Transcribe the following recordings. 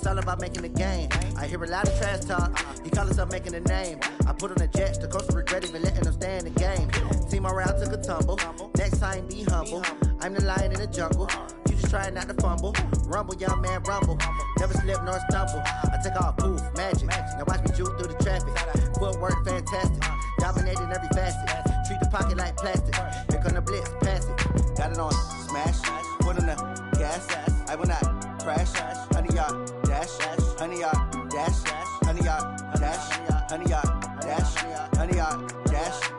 It's all about making the game. I hear a lot of trash talk. He call himself making a name. I put on the Jets, the coach will regret even letting them stay in the game. Team morale took a tumble. Next time, be humble. I'm the lion in the jungle. You just try not to fumble. Rumble, young man, rumble. Never slip nor stumble. I take off, poof, magic. Now watch me juke through the traffic. Footwork, fantastic. Dominating every facet. Treat the pocket like plastic. Here come the blitz, pass it. Got it on, smash. Put on the gas. I will not crash. 100-yard dash. 100-yard dash. 100-yard dash. 100-yard dash. 100-yard dash.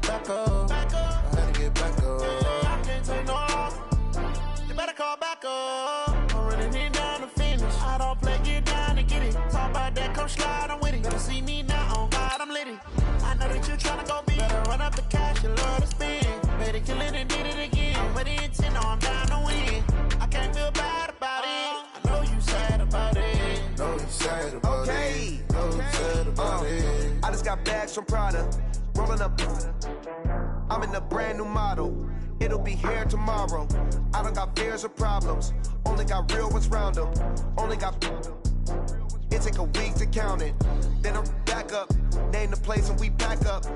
Back up. I had to get back up. I can't take no loss. You better call back up. I'm running it down to finish. I don't play, get down to get it. Talk about that, come slide, I'm with it. Better see me now, on God, I'm litty. I know that you tryna go big. Better run up the cash, you love to spend. Better kill it and did it again. But the intent, no, I'm down to win. I can't feel bad about it. I know you sad about it. Know you sad about it. Know you sad about it. I just got bags from Prada. Rolling up, I'm in a brand new model. It'll be here tomorrow. I don't got fears or problems. Only got real ones round them. Only got. It take a week to count it. Then I'm back up. Name the place and we pack up.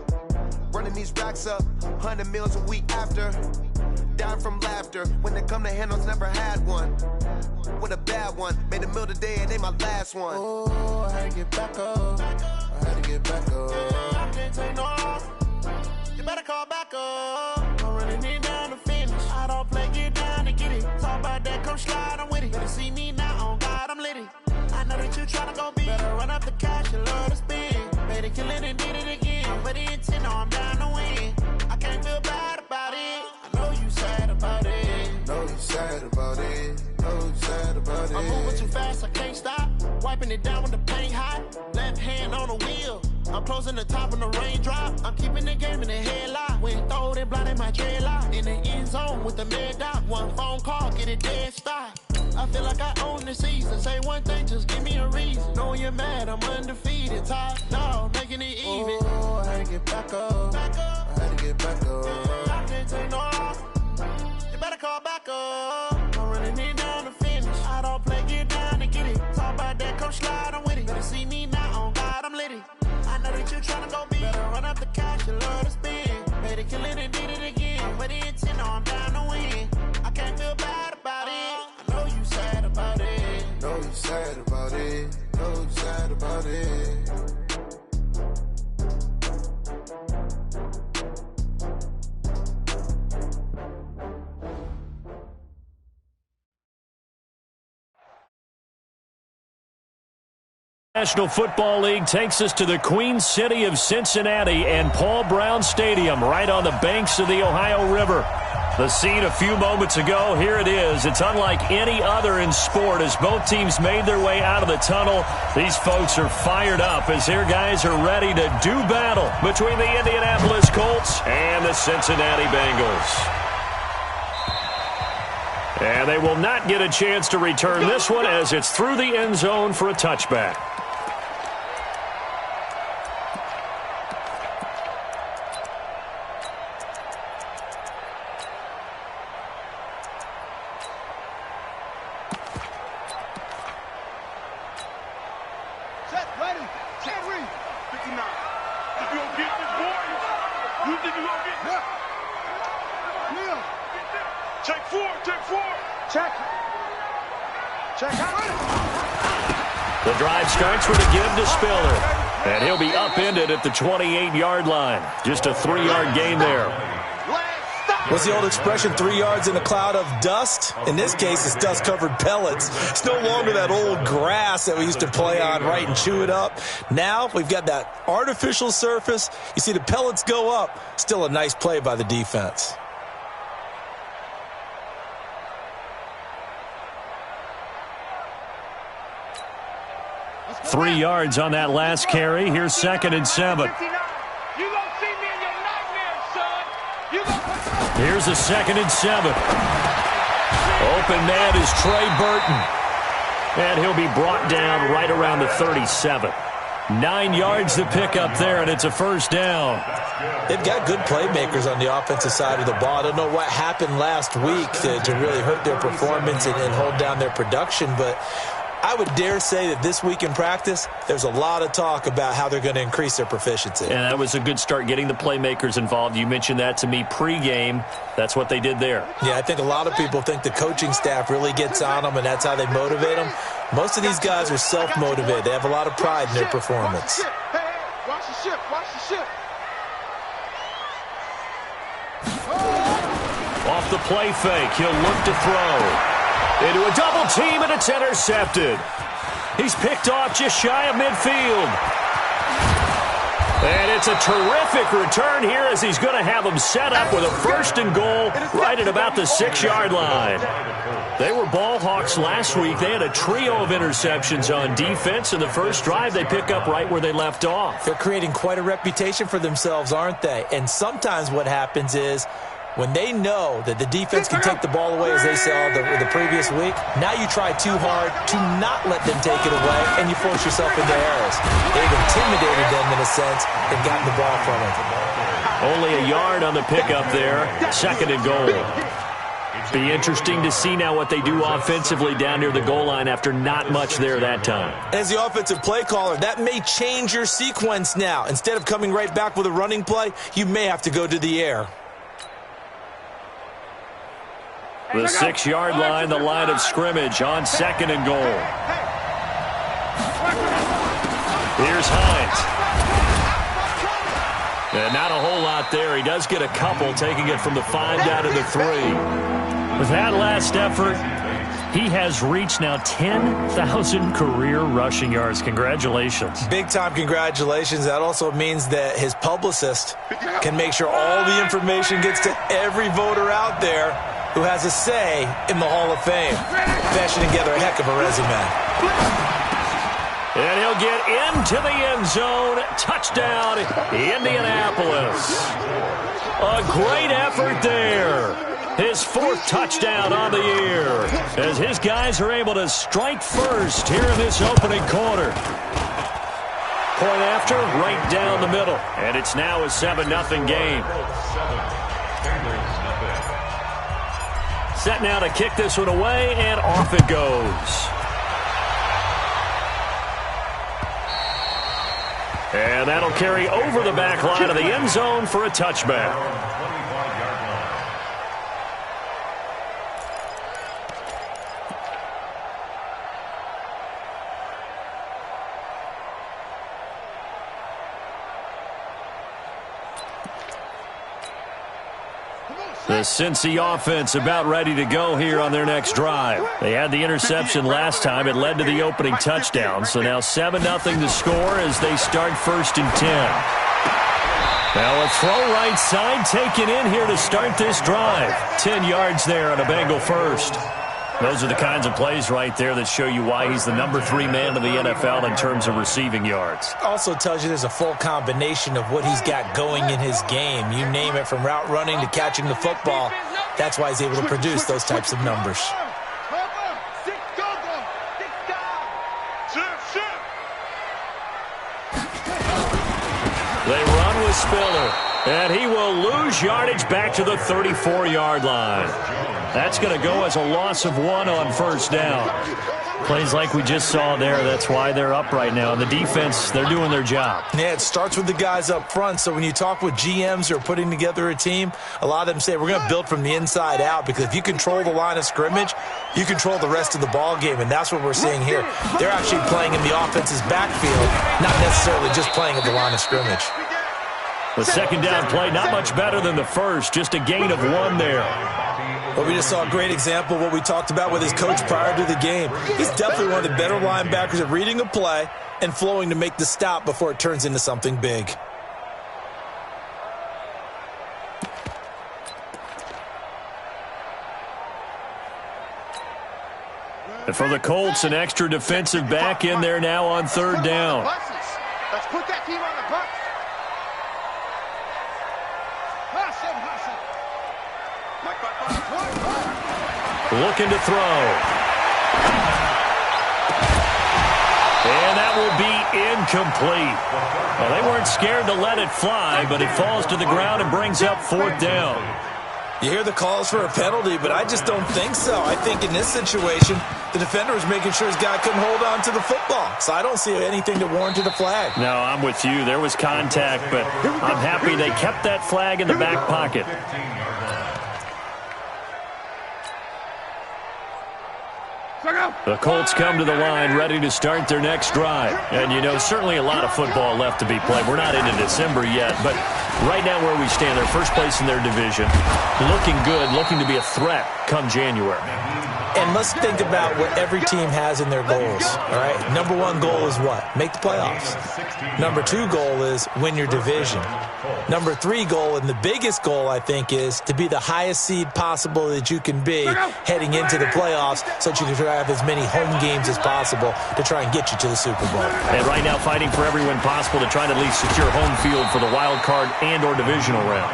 Running these racks up. 100 meals a week after. Down from laughter. When they come to handles, never had one. With a bad one. Made a meal today and ain't my last one. Oh, I had to get back up. I had to get back up. I can't take no loss. You better call back up. I'm running it down to finish. I don't play, get down to get it. Talk about that, come slide, I'm with it. Better see me now, on God, I'm litty. I know that you tryna go big. Better run up the cash, you love to spend. Better kill it and did it again. But the intent, no, I'm down to win. I can't feel bad about it. I know you sad about it. Know you sad about it. Know you sad about it. I'm moving too fast, I can't stop. Wiping it down with the paint hot. Left hand on the wheel. I'm closing the top when the raindrop. I'm keeping the game in the headlock. When throw it, blind in my dreadlock. In the end zone with the mad dot. One phone call, get it dead stop. I feel like I own the season. Say one thing, just give me a reason. Knowing you're mad, I'm undefeated. Top dog, making it even. Oh, I had to get back up. I had to get back up. I can't take no loss. You better call back up. I'm running it down to finish. I don't play, get down to get it. Talk about that, come slide, I'm with it. Better see me now, on God, I'm litty. I know that you tryna go big. Better run up the cash, you love to spend. Better kill it and did it again. But the intent, no, I'm down to win. I can't feel bad about it. I know you sad about it. Know you sad about it. Know you sad about it. National Football League takes us to the Queen City of Cincinnati and Paul Brown Stadium right on the banks of the Ohio River. The scene a few moments ago, here it is. It's unlike any other in sport as both teams made their way out of the tunnel. These folks are fired up as their guys are ready to do battle between the Indianapolis Colts and the Cincinnati Bengals. And they will not get a chance to return this one as it's through the end zone for a touchback. The drive starts with a give to Spiller. And he'll be upended at the 28-yard line. Just a 3-yard gain there. What's the old expression, 3 yards in a cloud of dust? In this case, it's dust-covered pellets. It's no longer that old grass that we used to play on, right, and chew it up. Now we've got that artificial surface. You see the pellets go up. Still a nice play by the defense. 3 yards on that last carry. Here's 2nd and 7. You gonna see me in your nightmares, son. You gonna... Here's a 2nd and 7. Open man is Trey Burton. And he'll be brought down right around the 37. 9 yards to pick up there, and it's a first down. They've got good playmakers on the offensive side of the ball. I don't know what happened last week to really hurt their performance and hold down their production, but I would dare say that this week in practice, there's a lot of talk about how they're going to increase their proficiency. And that was a good start getting the playmakers involved. You mentioned that to me pregame. That's what they did there. Yeah, I think a lot of people think the coaching staff really gets on them, and that's how they motivate them. Most of these guys are self-motivated. They have a lot of pride in their performance. Hey, watch the ship, watch the ship. Off the play fake, he'll look to throw. Into a double team, and it's intercepted. He's picked off just shy of midfield. And it's a terrific return here as he's going to have them set up with a 1st and goal right at about the 6-yard line. They were ball hawks last week. They had a trio of interceptions on defense. In the first drive, they pick up right where they left off. They're creating quite a reputation for themselves, aren't they? And sometimes what happens is when they know that the defense can take the ball away, as they saw the previous week, now you try too hard to not let them take it away, and you force yourself into errors. They've intimidated them in a sense and gotten the ball from it. Only a yard on the pickup there. 2nd and goal. Be interesting to see now what they do offensively down near the goal line after not much there that time. As the offensive play caller, that may change your sequence now. Instead of coming right back with a running play, you may have to go to the air. The 6-yard line, the line of scrimmage on 2nd and goal. Here's Hines. And not a whole lot there. He does get a couple, taking it from the 5 down to the 3. With that last effort, he has reached now 10,000 career rushing yards. Congratulations. Big-time congratulations. That also means that his publicist can make sure all the information gets to every voter out there who has a say in the Hall of Fame. Fashioning together a heck of a resume. And he'll get into the end zone. Touchdown, Indianapolis. A great effort there. His 4th touchdown on the year as his guys are able to strike first here in this opening quarter. Point after, right down the middle. And it's now a 7-0 game. Set now to kick this one away, and off it goes. And that'll carry over the back line of the end zone for a touchback. The Cincy offense about ready to go here on their next drive. They had the interception last time. It led to the opening touchdown. So now 7-0 to score as they start 1st and 10. Now a throw right side taken in here to start this drive. 10 yards there on a Bengal first. Those are the kinds of plays right there that show you why he's the number 3 man in the NFL in terms of receiving yards. Also tells you there's a full combination of what he's got going in his game. You name it, from route running to catching the football. That's why he's able to produce those types of numbers. They run with Spiller, and he will lose yardage back to the 34-yard line. That's going to go as a loss of 1 on 1st down. Plays like we just saw there, that's why they're up right now. And the defense, they're doing their job. Yeah, it starts with the guys up front. So when you talk with GMs who are putting together a team, a lot of them say we're going to build from the inside out, because if you control the line of scrimmage, you control the rest of the ball game, and that's what we're seeing here. They're actually playing in the offense's backfield, not necessarily just playing at the line of scrimmage. The 2nd down play, not much better than the first, just a gain of 1 there. Well, we just saw a great example of what we talked about with his coach prior to the game. He's definitely one of the better linebackers at reading a play and flowing to make the stop before it turns into something big. And for the Colts, an extra defensive back in there now on 3rd down. Let's put that team on the bus. Looking to throw. And that will be incomplete. Well, they weren't scared to let it fly, but it falls to the ground and brings up 4th down. You hear the calls for a penalty, but I just don't think so. I think in this situation, the defender was making sure his guy couldn't hold on to the football. So I don't see anything that warranted a flag. No, I'm with you. There was contact, but I'm happy they kept that flag in the back pocket. The Colts come to the line ready to start their next drive. And, you know, certainly a lot of football left to be played. We're not into December yet, but right now where we stand, they're first place in their division. Looking good, looking to be a threat come January. And let's think about what every team has in their goals, all right? Number 1 goal is what? Make the playoffs. Number 2 goal is win your division. Number 3 goal, and the biggest goal, I think, is to be the highest seed possible that you can be heading into the playoffs so that you can try to have as many home games as possible to try and get you to the Super Bowl. And right now fighting for every win possible to try to at least secure home field for the wild card and or divisional round.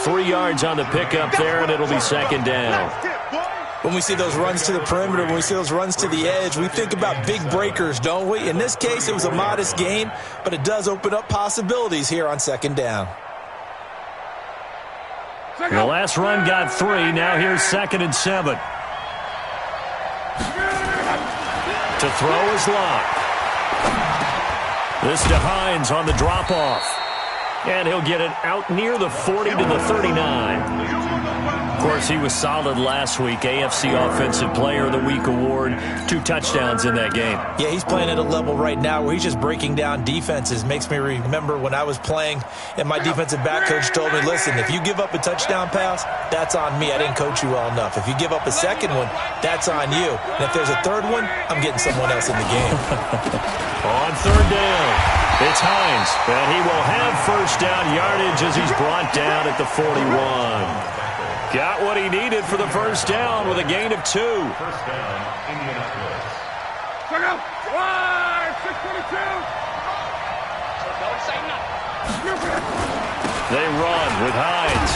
3 yards on the pickup there, and it'll be 2nd down. When we see those runs to the perimeter, when we see those runs to the edge, we think about big breakers, don't we? In this case, it was a modest gain, but it does open up possibilities here on 2nd down. The last run got 3. Now here's 2nd and 7. To throw is Locke. This to Hines on the drop-off. And he'll get it out near the 40 to the 39. Of course, he was solid last week. AFC Offensive Player of the Week award. 2 touchdowns in that game. Yeah, he's playing at a level right now where he's just breaking down defenses. Makes me remember when I was playing and my defensive back coach told me, listen, if you give up a touchdown pass, that's on me. I didn't coach you well enough. If you give up a second one, that's on you. And if there's a third one, I'm getting someone else in the game. On 3rd down, it's Hines. And he will have 1st down yardage as he's brought down at the 41. Got what he needed for the 1st down with a gain of 2. First down, Indianapolis. Check out. Wide, 622. Don't say nothing. They run with Hines.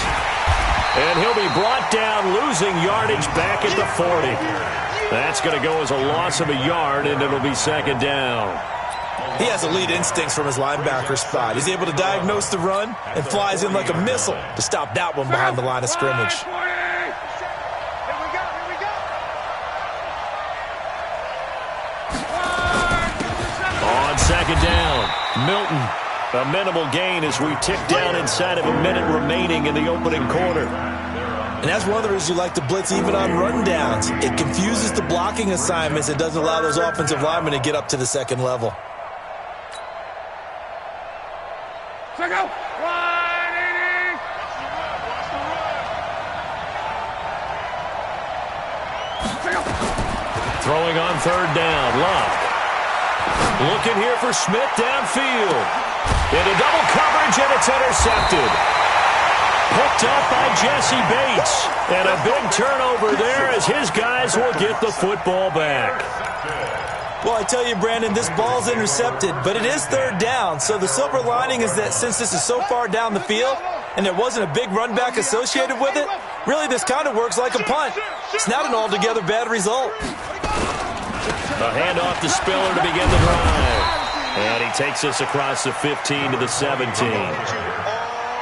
And he'll be brought down, losing yardage back at the 40. That's going to go as a loss of a yard, and it'll be 2nd down. He has elite instincts from his linebacker spot. He's able to diagnose the run and flies in like a missile to stop that one behind the line of scrimmage. On 2nd down, Milton. A minimal gain as we tick down inside of a minute remaining in the opening quarter. And that's one of the reasons you like to blitz even on rundowns. It confuses the blocking assignments. It doesn't allow those offensive linemen to get up to the 2nd level. Throwing on 3rd down, Locke. Looking here for Smith downfield. Into double coverage, and it's intercepted. Picked up by Jesse Bates. And a big turnover there as his guys will get the football back. Well, I tell you, Brandon, this ball's intercepted, but it is 3rd down. So the silver lining is that since this is so far down the field and there wasn't a big run back associated with it, really this kind of works like a punt. It's not an altogether bad result. A handoff to Spiller to begin the drive. And he takes us across the 15 to the 17.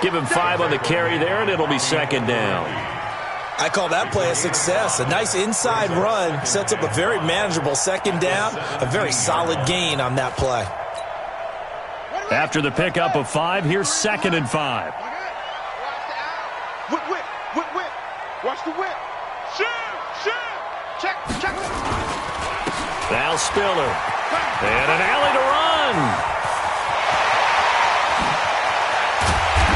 Give him 5 on the carry there, and it'll be 2nd down. I call that play a success. A nice inside run sets up a very manageable 2nd down, a very solid gain on that play. After the pickup of 5, here's 2nd and 5. Whip, whip, whip, whip. Watch the whip. Shoot. Check. Now Spiller. And an alley to run.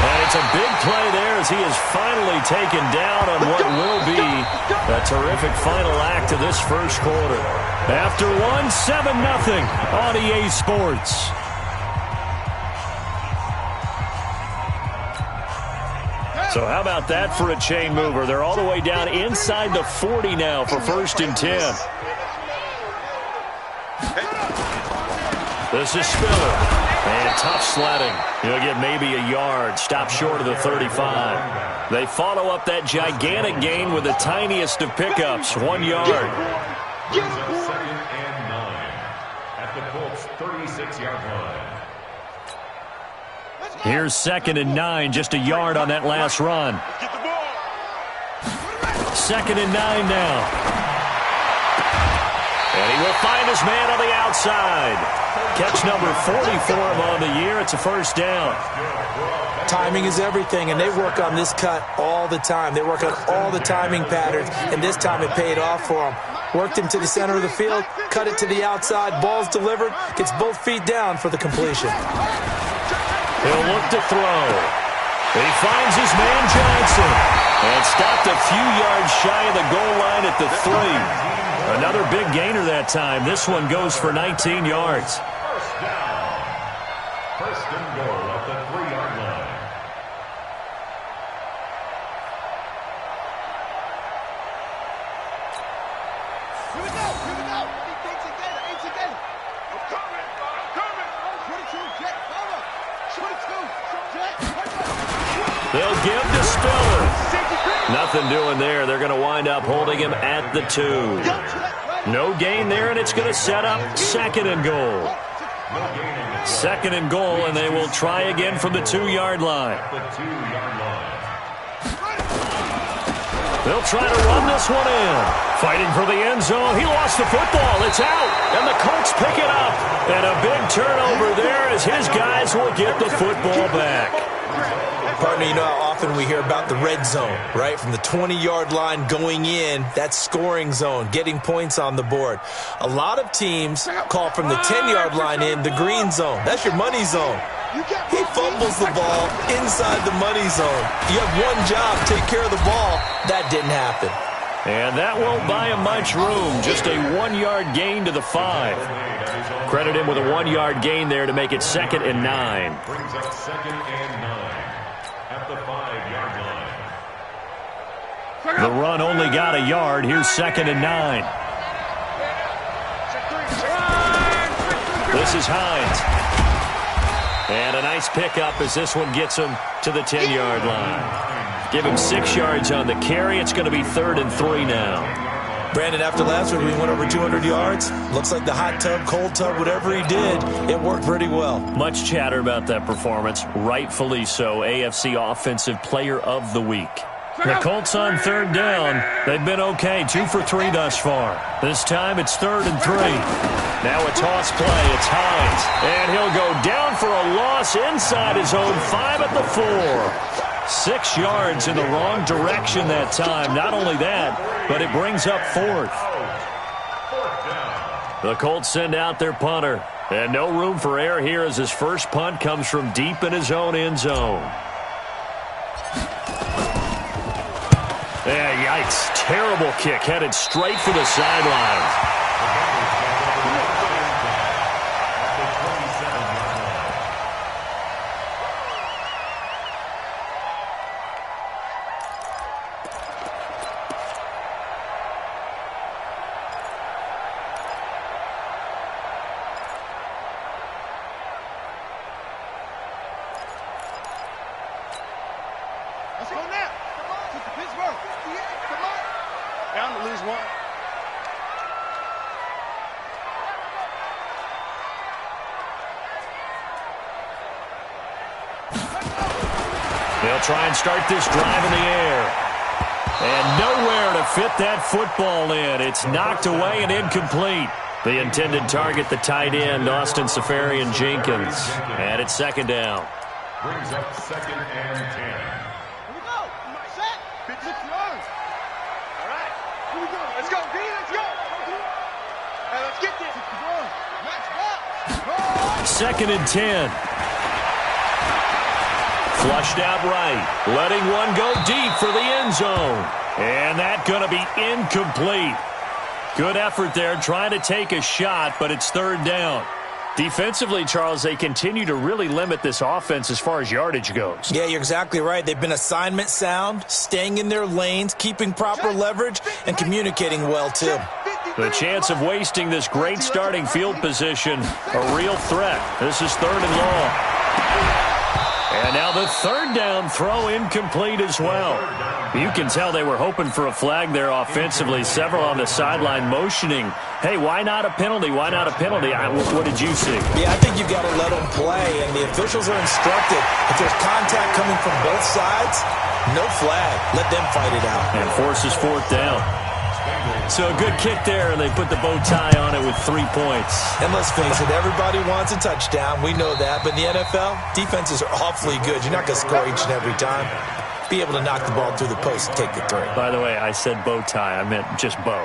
And it's a big play there as he is finally taken down on what will be a terrific final act of this 1st quarter. After 1, 7-0 on EA Sports. So how about that for a chain mover? They're all the way down inside the 40 now for 1st and 10. This is Spiller. And tough sledding. He'll get maybe a yard. Stop short of the 35. They follow up that gigantic gain with the tiniest of pickups, 1 yard. Brings up 2nd and 9 at the Colts' 36-yard line. Here's 2nd and 9, just a yard on that last run. 2nd and 9 now. And he will find his man on the outside. Catch number 40 for him on the year. It's a first down. Timing is everything, and they work on this cut all the time. They work on all the timing patterns, and this time it paid off for them. Worked him to the center of the field, cut it to the outside, ball's delivered, gets both feet down for the completion. He'll look to throw. He finds his man Johnson, and stopped a few yards shy of the goal line at the 3. Another big gainer that time. This one goes for 19 yards. First down. First and goal at the 3-yard line. Here we go. Ain't together. I'm coming. 22, jet, cover. 22, jet, cover. They'll give to Spiller. Nothing doing there. They're going to wind up holding him at the 2. No gain there, and it's going to set up 2nd and goal. 2nd and goal, and they will try again from the 2-yard line. They'll try to run this one in. Fighting for the end zone. He lost the football. It's out, and the Colts pick it up. And a big turnover there as his guys will get the football back. Partner, you know how often we hear about the red zone, right? From the 20-yard line going in, that scoring zone, getting points on the board. A lot of teams call from the 10-yard line in the green zone. That's your money zone. He fumbles the ball inside the money zone. You have one job, take care of the ball. That didn't happen. And that won't buy him much room. Just a 1-yard gain to the 5. Credit him with a 1-yard gain there to make it 2nd and 9. Brings up 2nd and 9 at the 5-yard line. The run only got a yard. Here's 2nd and 9. This is Hines. And a nice pickup as this one gets him to the 10-yard line. Give him 6 yards on the carry. It's going to be 3rd and 3 now. Brandon, after last week, we went over 200 yards. Looks like the hot tub, cold tub, whatever he did, it worked pretty well. Much chatter about that performance. Rightfully so. AFC Offensive Player of the Week. The Colts on 3rd down. They've been okay. 2 for 3 thus far. This time it's 3rd and 3. Now a toss play. It's Hines. And he'll go down for a loss inside his own 5 at the 4. 6 yards in the wrong direction that time. Not only that, but it brings up 4th. The Colts send out their punter. And no room for error here as his first punt comes from deep in his own end zone. Yeah, yikes. Terrible kick headed straight for the sideline. Let's go now. Come on. To Pittsburgh. Yeah, come on. Down to lose 1. They'll try and start this drive in the air. And nowhere to fit that football in. It's knocked away and incomplete. The intended target, the tight end, Austin Safarian-Jenkins. And it's 2nd down. Brings up 2nd and 10. Here we go. Set. 6 yards. All right. Here we go. Let's go, B. Let's go. Hey, let's get this. Next up. 2nd and 10. Flushed out right. Letting one go deep for the end zone. And that going to be incomplete. Good effort there trying to take a shot, but it's 3rd down. Defensively, Charles, they continue to really limit this offense as far as yardage goes. Yeah, you're exactly right. They've been assignment sound, staying in their lanes, keeping proper leverage, and communicating well, too. The chance of wasting this great starting field position, a real threat. This is 3rd and long. And now the third down throw incomplete as well. You can tell they were hoping for a flag there offensively. Several on the sideline motioning, hey, why not a penalty? Why not a penalty? What did you see? Yeah, I think you've got to let them play, and the officials are instructed. If there's contact coming from both sides, no flag. Let them fight it out. And forces fourth down. So a good kick there, and they put the bow tie on it with 3 points. And let's face it, everybody wants a touchdown. We know that. But in the NFL, defenses are awfully good. You're not going to score each and every time. Be able to knock the ball through the post and take the three. By the way, I said bow tie. I meant just bow.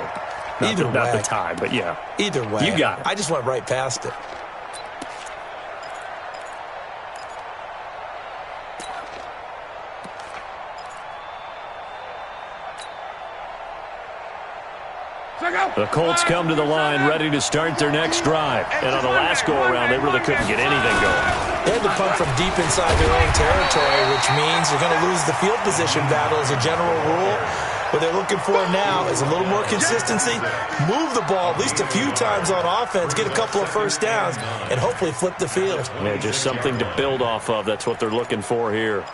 Not the tie, but yeah. Either way. You got it. I just went right past it. The Colts come to the line ready to start their next drive. And on the last go-around, they really couldn't get anything going. They had to punt from deep inside their own territory, which means you're going to lose the field position battle as a general rule. What they're looking for now is a little more consistency, move the ball at least a few times on offense, get a couple of first downs, and hopefully flip the field. Yeah, just something to build off of. That's what they're looking for here.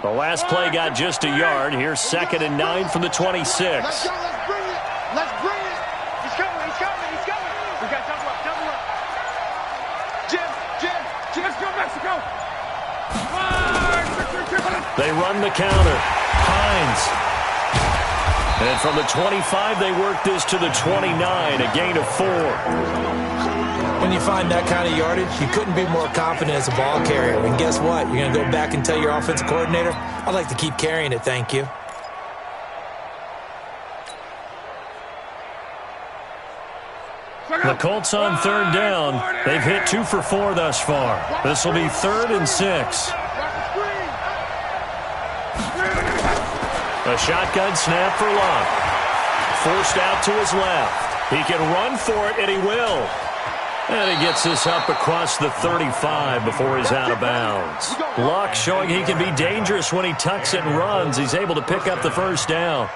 The last play got just a yard. Here's 2nd and 9 from the 26. Let's go. Let's bring it. Let's bring it. He's coming. He's coming. He's coming. We got double up. Double up. Jim. Let's go, Mexico. They run the counter. Hines. And from the 25, they work this to the 29, a gain of 4. When you find that kind of yardage, you couldn't be more confident as a ball carrier. And guess what? You're going to go back and tell your offensive coordinator, I'd like to keep carrying it, thank you. The Colts on 3rd down. They've hit 2 for 4 thus far. This will be 3rd and 6. A shotgun snap for Luck. Forced out to his left. He can run for it, and he will. And he gets this up across the 35 before he's out of bounds. Luck showing he can be dangerous when he tucks it and runs. He's able to pick up the first down.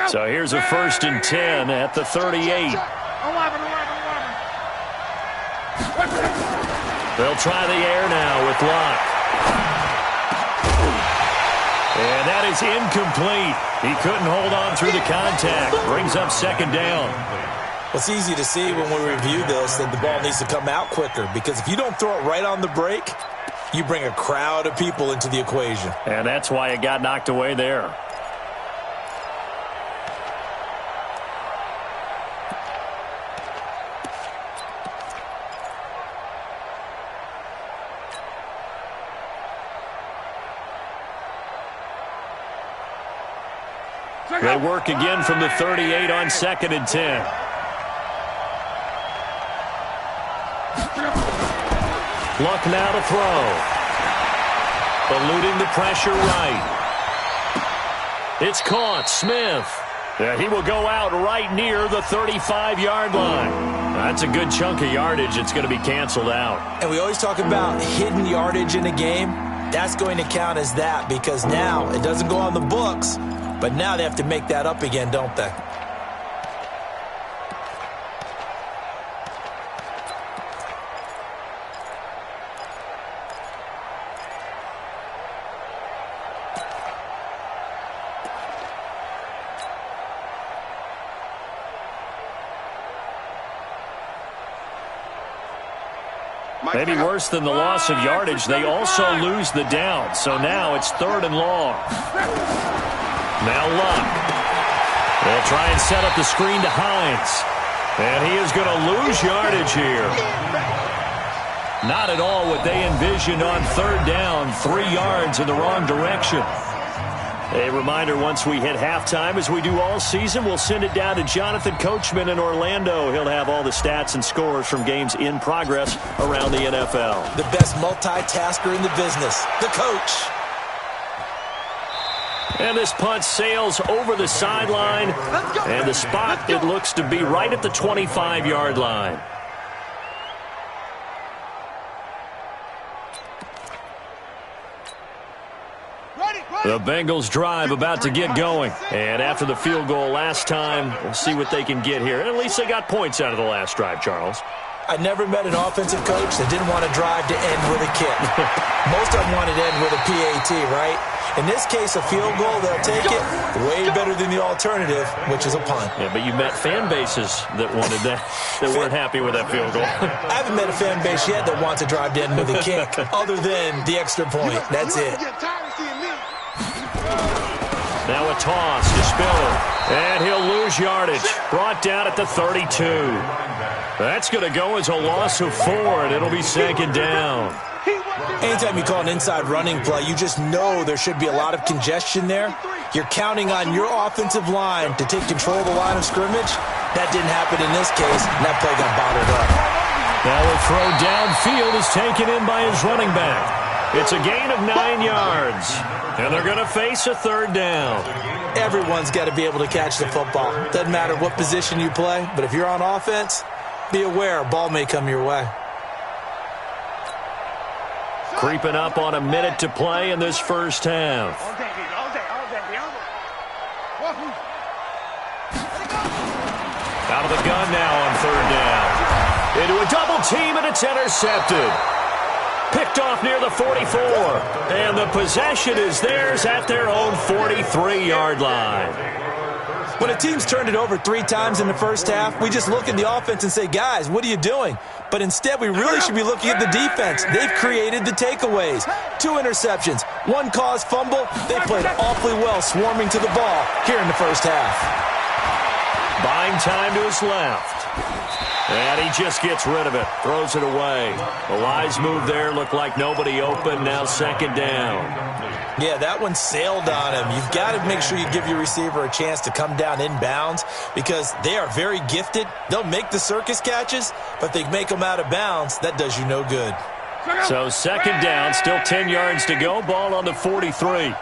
So here's a 1st and 10 at the 38. They'll try the air now with Luck. And that is incomplete. He couldn't hold on through the contact. Brings up 2nd down. Well, it's easy to see when we review this that the ball needs to come out quicker, because if you don't throw it right on the break, you bring a crowd of people into the equation. And that's why it got knocked away there. They work again from the 38 on 2nd and 10. Luck now to throw. Eluding the pressure right. It's caught. Smith. He will go out right near the 35-yard line. That's a good chunk of yardage. It's going to be canceled out. And we always talk about hidden yardage in a game. That's going to count as that, because now it doesn't go on the books. But now they have to make that up again, don't they? Maybe worse than the loss of yardage, they also lose the down. So now it's 3rd and long. Now Luck. They'll try and set up the screen to Hines. And he is going to lose yardage here. Not at all what they envisioned on 3rd down. 3 yards in the wrong direction. A reminder, once we hit halftime, as we do all season, we'll send it down to Jonathan Coachman in Orlando. He'll have all the stats and scores from games in progress around the NFL. The best multitasker in the business, the coach. And this punt sails over the sideline. And the spot, it looks to be right at the 25-yard line. The Bengals drive about to get going. And after the field goal last time, we'll see what they can get here. And at least they got points out of the last drive, Charles. I never met an offensive coach that didn't want to drive to end with a kick. Most of them wanted to end with a PAT, right? In this case, a field goal, they'll take it. Way better than the alternative, which is a punt. Yeah, but you met fan bases that wanted that, that weren't happy with that field goal. I haven't met a fan base yet that wants to drive to end with a kick, other than the extra point. That's it. Now a toss to Spiller, and he'll lose yardage. Brought down at the 32. That's going to go as a loss of 4, and it'll be second down. Anytime you call an inside running play, you just know there should be a lot of congestion there. You're counting on your offensive line to take control of the line of scrimmage. That didn't happen in this case, and that play got bottled up. Now a throw downfield is taken in by his running back. It's a gain of 9 yards, and they're going to face a third down. Everyone's got to be able to catch the football. Doesn't matter what position you play, but if you're on offense, be aware a ball may come your way. Creeping up on a minute to play in this first half. Out of the gun now on third down. Into a double team, and it's intercepted. Picked off near the 44. And the possession is theirs at their own 43-yard line. When a team's turned it over 3 times in the first half, we just look at the offense and say, guys, what are you doing? But instead, we really should be looking at the defense. They've created the takeaways. 2 interceptions, 1 caused fumble. They played awfully well swarming to the ball here in the first half. Buying time to his left. And he just gets rid of it. Throws it away. A wise move there. Looked like nobody open. Now second down. Yeah, that one sailed on him. You've got to make sure you give your receiver a chance to come down inbounds because they are very gifted. They'll make the circus catches, but they make them out of bounds. That does you no good. So second down, still 10 yards to go. Ball on the 43. 97's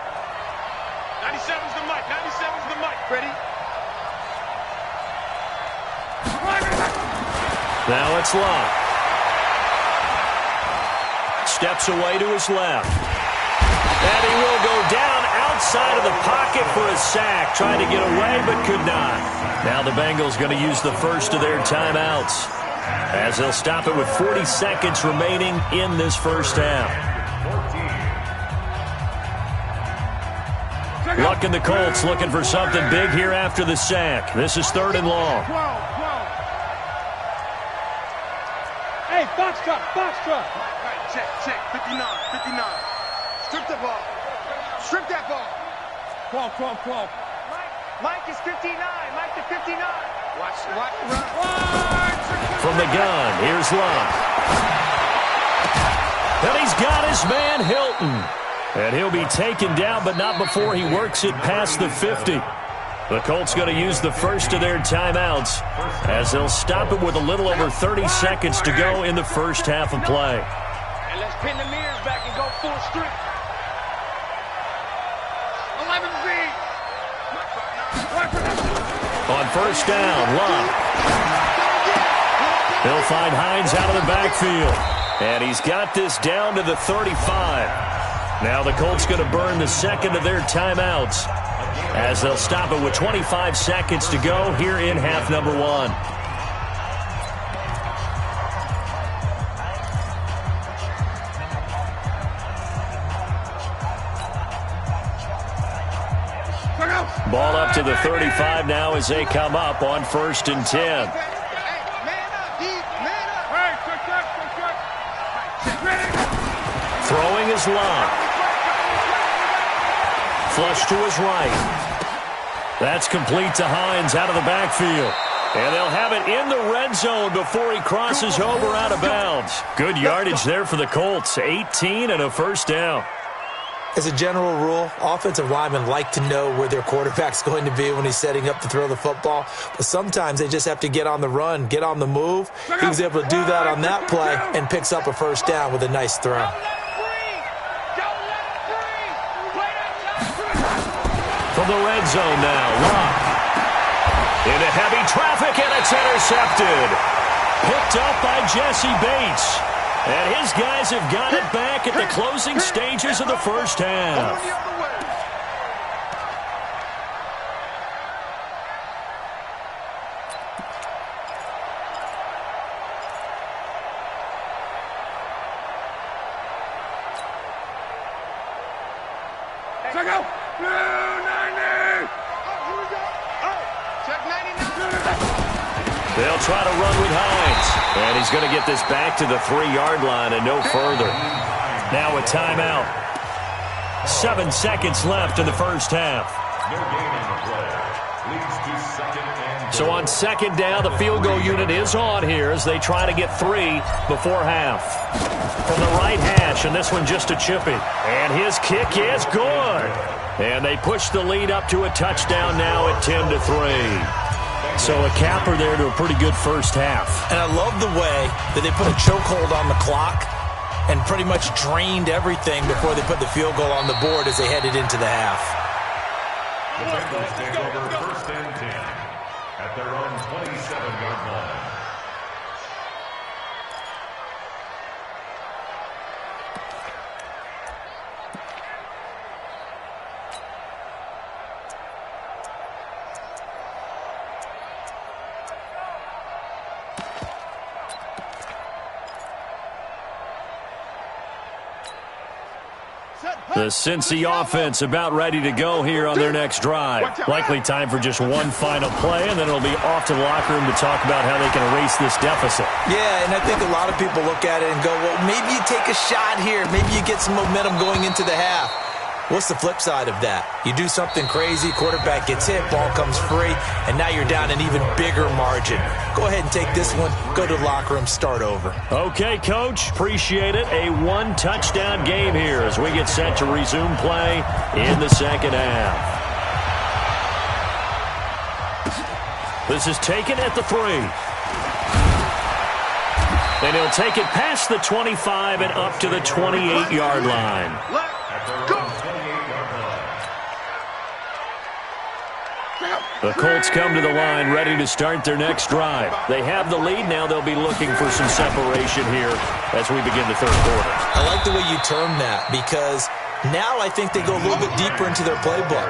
the mic. 97's the mic. Ready? Now it's Locke. Steps away to his left. And he will go down outside of the pocket for a sack. Trying to get away, but could not. Now the Bengals going to use the first of their timeouts, as they'll stop it with 40 seconds remaining in this first half. Luck and the Colts looking for something big here after the sack. This is 3rd and long. Hey, box truck. Right, check. 59. Strip the ball. Strip that ball. Crawl. Mike is 59. Mike to 59. Watch, run. From the gun, here's Locke. And he's got his man Hilton. And he'll be taken down, but not before he works it past the 50. The Colts going to use the first of their timeouts, as they'll stop it with a little over 30 seconds to go in the first half of play. And let's pin the mirrors back and go full strip. 11 feet. On first down, Locke. He'll find Hines out of the backfield. And he's got this down to the 35. Now the Colts going to burn the second of their timeouts, as they'll stop it with 25 seconds to go here in half number 1. Ball up to the 35 now as they come up on 1st and 10. Throwing is Locke. Flush to his right. That's complete to Hines out of the backfield. And they'll have it in the red zone before he crosses over out of bounds. Good yardage there for the Colts. 18 and a first down. As a general rule, offensive linemen like to know where their quarterback's going to be when he's setting up to throw the football. But sometimes they just have to get on the run, get on the move. He was able to do that on that play and picks up a first down with a nice throw. the red zone now. Luck. Into heavy traffic, and it's intercepted. Picked up by Jesse Bates. And his guys have got it back at the closing stages of the first half. Check out. 90. Check 99. They'll try to run with Hines. And he's going to get this back to the 3-yard line and no further. Now a timeout. 7 seconds left in the first half. No gain on the play. Leads to second and So on second down, the field goal unit is on here as they try to get 3 before half. From the right hash, and this one just a chippy. And his kick is good. And they push the lead up to a touchdown now at 10-3. So a capper there to a pretty good first half. And I love the way that they put a chokehold on the clock and pretty much drained everything before they put the field goal on the board as they headed into the half. the Bengals take over first and 10 at their own 27-yard line. The Cincy offense about ready to go here on their next drive. Likely time for just one final play, and then it'll be off to the locker room to talk about how they can erase this deficit. Yeah, and I think a lot of people look at it and go, well, maybe you take a shot here. Maybe you get some momentum going into the half. What's the flip side of that? You do something crazy, quarterback gets hit, ball comes free, and now you're down an even bigger margin. Go ahead and take this one, go to the locker room, start over. Okay, Coach, appreciate it. A one-touchdown game here as we get set to resume play in the second half. This is taken at the 3. And he'll take it past the 25 and up to the 28-yard line. The Colts come to the line ready to start their next drive. They have the lead. Now they'll be looking for some separation here as we begin the third quarter. I like the way you term that because now I think they go a little bit deeper into their playbook.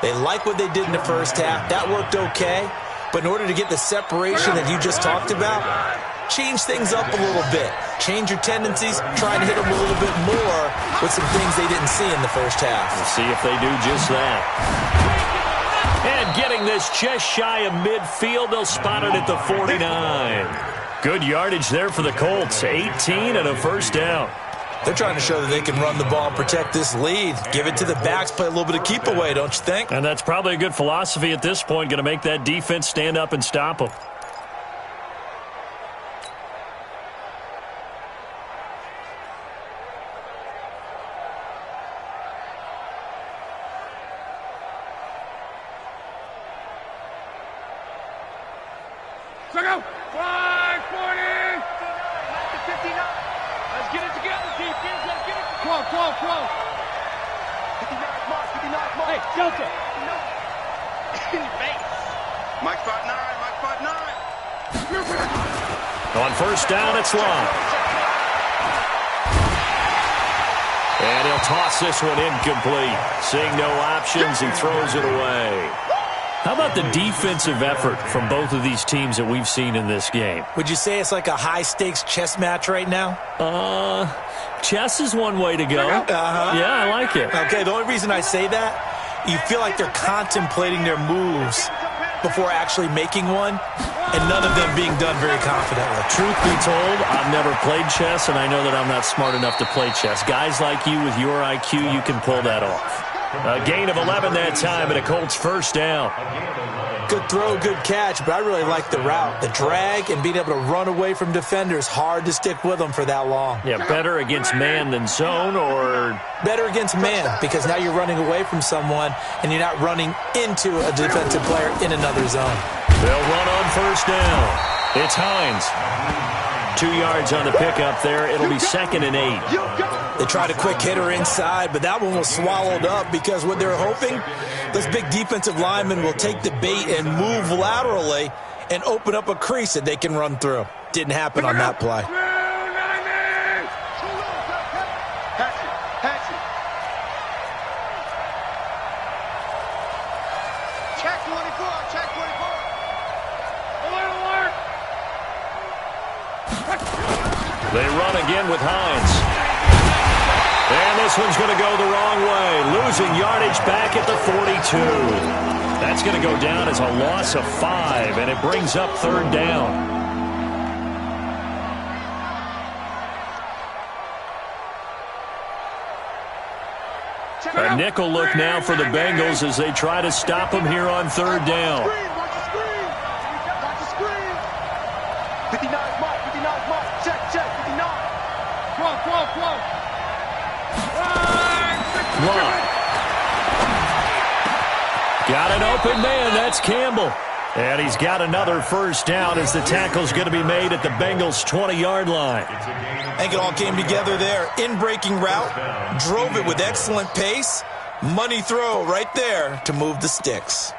They like what they did in the first half. That worked okay. But in order to get the separation that you just talked about, change things up a little bit. Change your tendencies. Try and hit them a little bit more with some things they didn't see in the first half. We'll see if they do just that. And getting this just shy of midfield, they'll spot it at the 49. Good yardage there for the Colts. 18 and a first down. They're trying to show that they can run the ball and protect this lead. Give it to the backs, play a little bit of keep away, don't you think? And that's probably a good philosophy at this point, going to make that defense stand up and stop them. Check out. 540. 59. Let's get it together, defense. Let's get it. Close. 59 mark. 59 mark. Hey, Delta. In your face. Mike 5'9". Mike 5'9". On first down, it's Long. And he'll toss this one incomplete. Seeing no options, he throws it away. How about the defensive effort from both of these teams that we've seen in this game? Would you say it's like a high-stakes chess match right now? Chess is one way to go. Yeah, I like it. Okay, the only reason I say that, you feel like they're contemplating their moves before actually making one, and none of them being done very confidently. Truth be told, I've never played chess, and I know that I'm not smart enough to play chess. Guys like you with your IQ, you can pull that off. A gain of 11 that time, and a Colts first down. Good throw, good catch, but I really like the route. The drag and being able to run away from defenders, hard to stick with them for that long. Yeah, better against man than zone, or? Better against man, because now you're running away from someone, and you're not running into a defensive player in another zone. They'll run on first down. It's Hines. 2 yards on the pickup there. It'll be 2nd and 8. They tried a quick hitter inside, but that one was swallowed up because what they're hoping, those big defensive linemen will take the bait and move laterally and open up a crease that they can run through. Didn't happen on that play. Check 24, check 24. Alert, alert. They run again with Hines. And this one's going to go the wrong way. Losing yardage back at the 42. That's going to go down as a loss of 5, and it brings up third down. A nickel look now for the Bengals as they try to stop them here on third down. Watch the screen. Watch the screen. 59 mark, 59 mark. Check, 59. Whoa. Lock. Got an open man. That's Campbell. And he's got another first down as the tackle's going to be made at the Bengals' 20-yard line. I think it all came together there. In-breaking route, drove it with excellent pace. Money throw right there to move the sticks.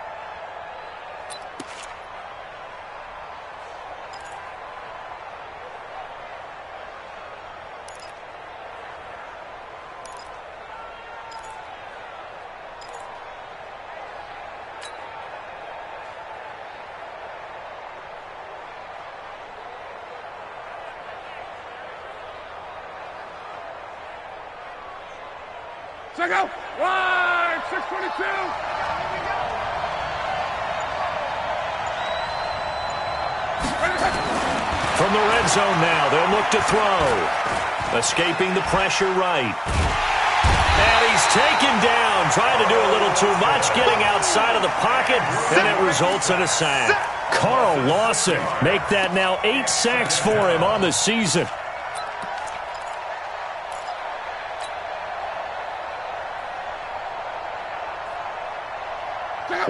Check out. Right, 622. From the red zone now, they'll look to throw. Escaping the pressure right. And he's taken down, trying to do a little too much, getting outside of the pocket, and it results in a sack. Carl Lawson make that now 8 sacks for him on the season.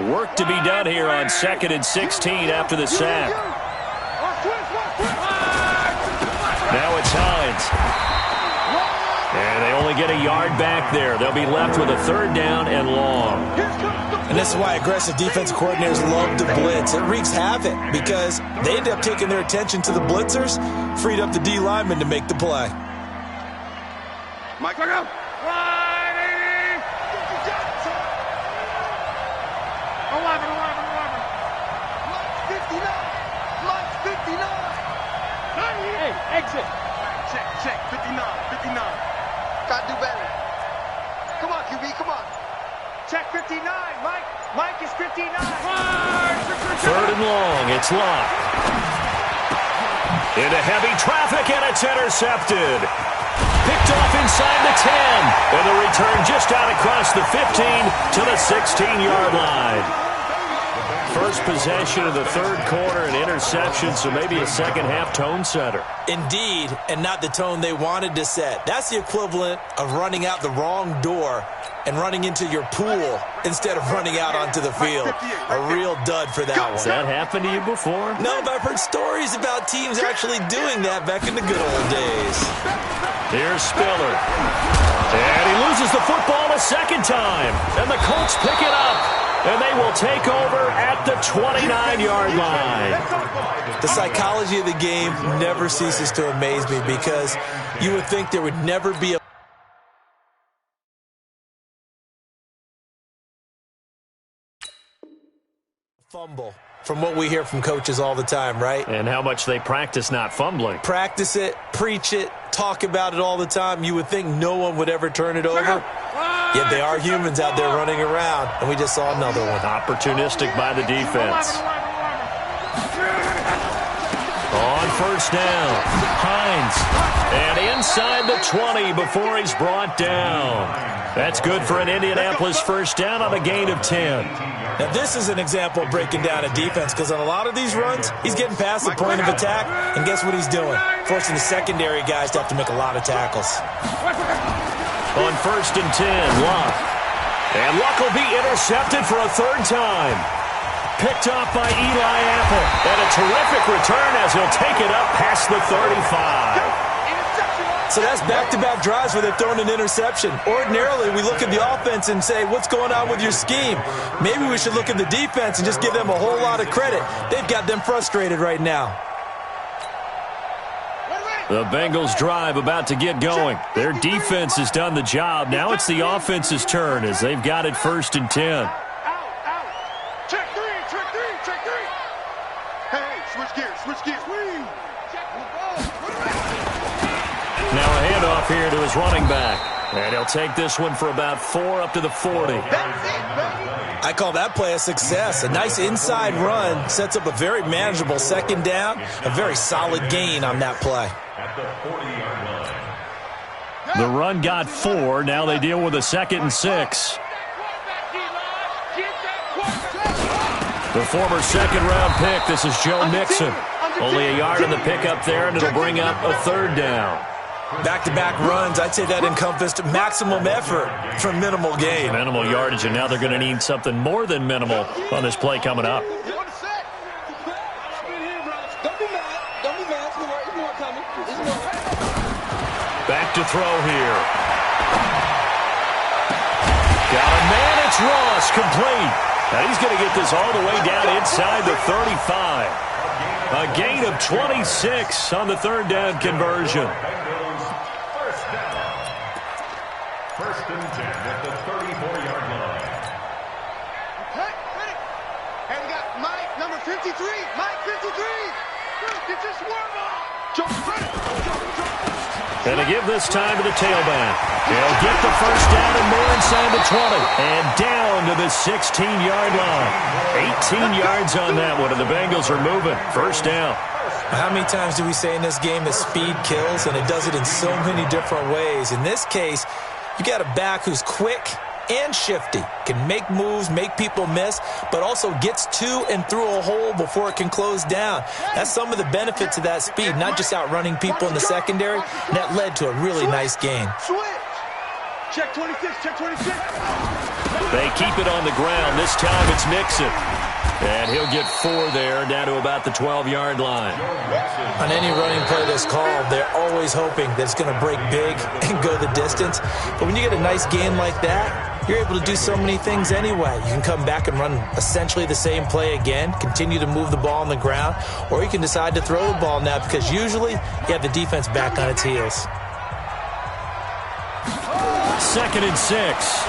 Work to be done here on 2nd and 16 after the sack. Now it's Hines. And they only get a yard back there. They'll be left with a third down and long. And this is why aggressive defensive coordinators love to blitz. It wreaks havoc because they end up taking their attention to the blitzers, freed up the D lineman to make the play. Mike, look out. 11. 59. Hey, exit. Check. 59. Gotta do better. Come on, QB, come on. Check 59. Mike is 59. Third and long. It's locked. Into heavy traffic, and it's intercepted. Picked off inside the 10. And the return just out across the 15 to the 16-yard line. First possession of the third quarter, an interception, so maybe a second-half tone setter. Indeed, and not the tone they wanted to set. That's the equivalent of running out the wrong door and running into your pool instead of running out onto the field. A real dud for that one. Has that happened to you before? No, but I've heard stories about teams actually doing that back in the good old days. Here's Spiller. And he loses the football a second time. And the Colts pick it up. And they will take over at the 29-yard line. The psychology of the game never ceases to amaze me because you would think there would never be a fumble from what we hear from coaches all the time, right? And how much they practice not fumbling. Practice it, preach it, talk about it all the time. You would think no one would ever turn it over. Yet they are humans out there running around, and we just saw another one. Opportunistic by the defense. On first down, Hines. And inside the 20 before he's brought down. That's good for an Indianapolis first down on a gain of 10. Now, this is an example of breaking down a defense because on a lot of these runs, he's getting past the point of attack, and guess what he's doing? Forcing the secondary guys to have to make a lot of tackles. On first and 10, Luck. And Luck will be intercepted for a third time. Picked off by Eli Apple. And a terrific return as he'll take it up past the 35. So that's back-to-back drives where they've thrown an interception. Ordinarily, we look at the offense and say, what's going on with your scheme? Maybe we should look at the defense and just give them a whole lot of credit. They've got them frustrated right now. The Bengals drive about to get going. Their defense has done the job. Now it's the offense's turn as they've got it 1st and 10. Check three. Hey, switch gears. Now a handoff here to his running back. And he'll take this one for about 4 up to the 40. I call that play a success. A nice inside run sets up a very manageable 2nd down. A very solid gain on that play. At the 40-yard line. The run got 4. Now they deal with a 2nd and 6. The former 2nd-round pick, this is Joe Mixon. Only a yard on the pickup there, and it'll bring up a 3rd down. Back-to-back runs, I'd say that encompassed maximum effort for minimal gain. Minimal yardage, and now they're going to need something more than minimal on this play coming up. Back to throw here. Got a man, it's Ross, complete. Now he's going to get this all the way down inside the 35. A gain of 26 on the 3rd down conversion. First and 10 at the 34-yard line. Hey, we got Mike, number 53. Mike, 53. Get your swarm on. And to give this time to the tailback. He'll get the 1st down and more inside the 20. And down to the 16-yard line. 18 yards on that one, and the Bengals are moving. 1st down. How many times do we say in this game that speed kills, and it does it in so many different ways? In this case, you got a back who's quick and shifty, can make moves, make people miss, but also gets to and through a hole before it can close down. That's some of the benefits of that speed, not just outrunning people in the secondary, and that led to a really nice gain. Check 26. They keep it on the ground. This time it's Mixon. And he'll get 4 there, down to about the 12-yard line. On any running play that's called, they're always hoping that it's going to break big and go the distance. But when you get a nice gain like that, you're able to do so many things anyway. You can come back and run essentially the same play again, continue to move the ball on the ground, or you can decide to throw the ball now because usually you have the defense back on its heels. 2nd and 6.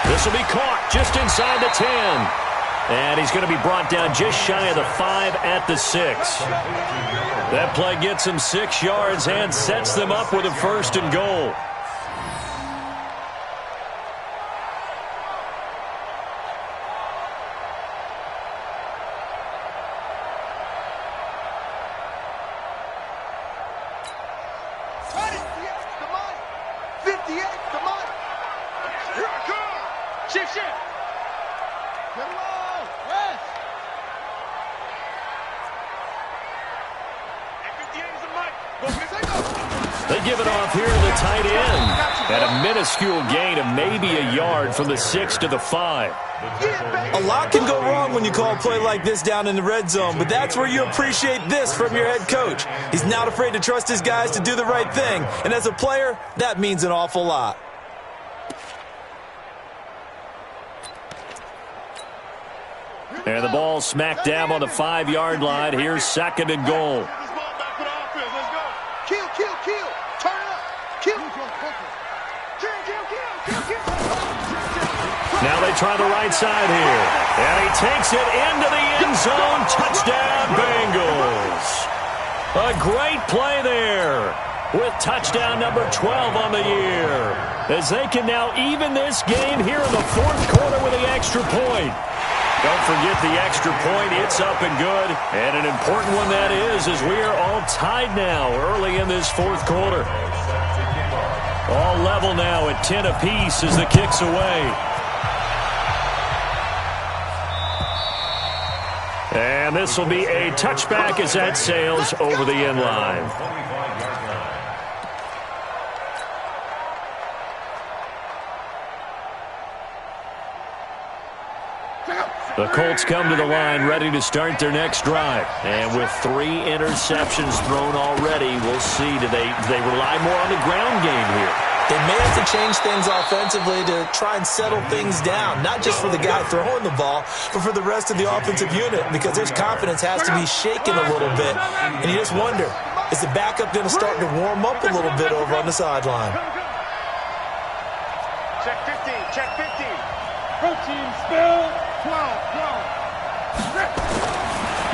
This will be caught just inside the 10. And he's going to be brought down just shy of the 5 at the 6. That play gets him 6 yards and sets them up with a 1st and goal. They give it off here to the tight end. At a minuscule gain of maybe a yard from the 6 to the 5. A lot can go wrong when you call a play like this down in the red zone, but that's where you appreciate this from your head coach. He's not afraid to trust his guys to do the right thing, and as a player, that means an awful lot. And the ball smacked down on the 5-yard line. Here's 2nd and goal. Now they try the right side here. And he takes it into the end zone. Touchdown, Bengals. A great play there with touchdown number 12 on the year. As they can now even this game here in the 4th quarter with the extra point. Don't forget the extra point. It's up and good. And an important one that is, as we are all tied now early in this 4th quarter. All level now at 10 apiece as the kick's away. And this will be a touchback as that sails over the end line. The Colts come to the line ready to start their next drive. And with 3 interceptions thrown already, we'll see. Do they rely more on the ground game here? They may have to change things offensively to try and settle things down, not just for the guy throwing the ball, but for the rest of the offensive unit, because their confidence has to be shaken a little bit. And you just wonder, is the backup going to start to warm up a little bit over on the sideline? Check 15, check 15. Protein spill, 12.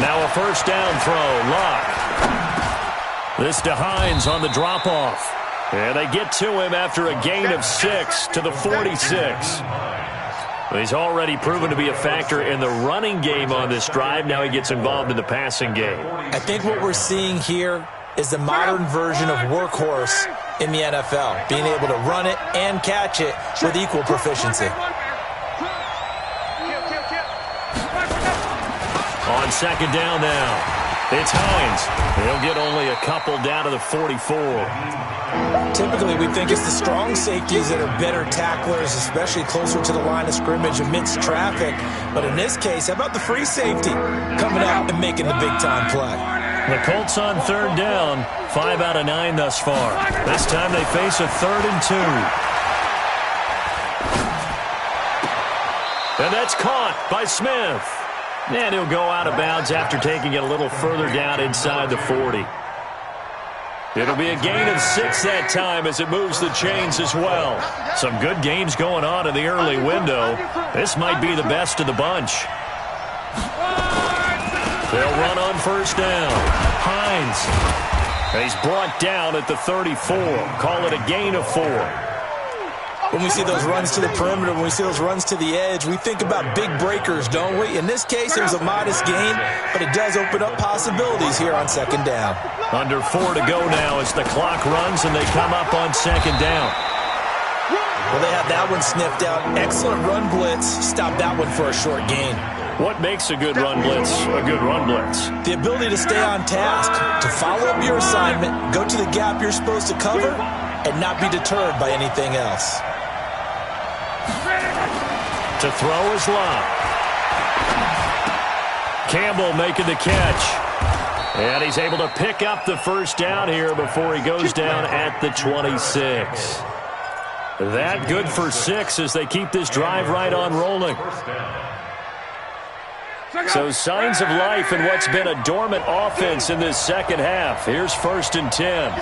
Now a first down throw, Locke. This to Hines on the drop-off. And they get to him after a gain of 6 to the 46. He's already proven to be a factor in the running game on this drive. Now he gets involved in the passing game. I think what we're seeing here is the modern version of workhorse in the NFL, being able to run it and catch it with equal proficiency. On second down now, it's Hines. He'll get only a couple down to the 44. Typically, we think it's the strong safeties that are better tacklers, especially closer to the line of scrimmage amidst traffic. But in this case, how about the free safety coming out and making the big-time play? The Colts on third down, 5 out of 9 thus far. This time they face a 3rd and 2. And that's caught by Smith. And he'll go out of bounds after taking it a little further down inside the 40. It'll be a gain of 6 that time as it moves the chains as well. Some good games going on in the early window. This might be the best of the bunch. They'll run on first down. Hines. He's brought down at the 34. Call it a gain of 4. When we see those runs to the perimeter, when we see those runs to the edge, we think about big breakers, don't we? In this case, it was a modest gain, but it does open up possibilities here on second down. Under 4 to go now as the clock runs and they come up on second down. Well, they had that one sniffed out. Excellent run blitz. Stop that one for a short gain. What makes a good run blitz a good run blitz? The ability to stay on task, to follow up your assignment, go to the gap you're supposed to cover, and not be deterred by anything else. To throw is Locke. Campbell making the catch. And he's able to pick up the first down here before he goes down at the 26. That good for 6 as they keep this drive right on rolling. So signs of life in what's been a dormant offense in this second half. Here's 1st and 10.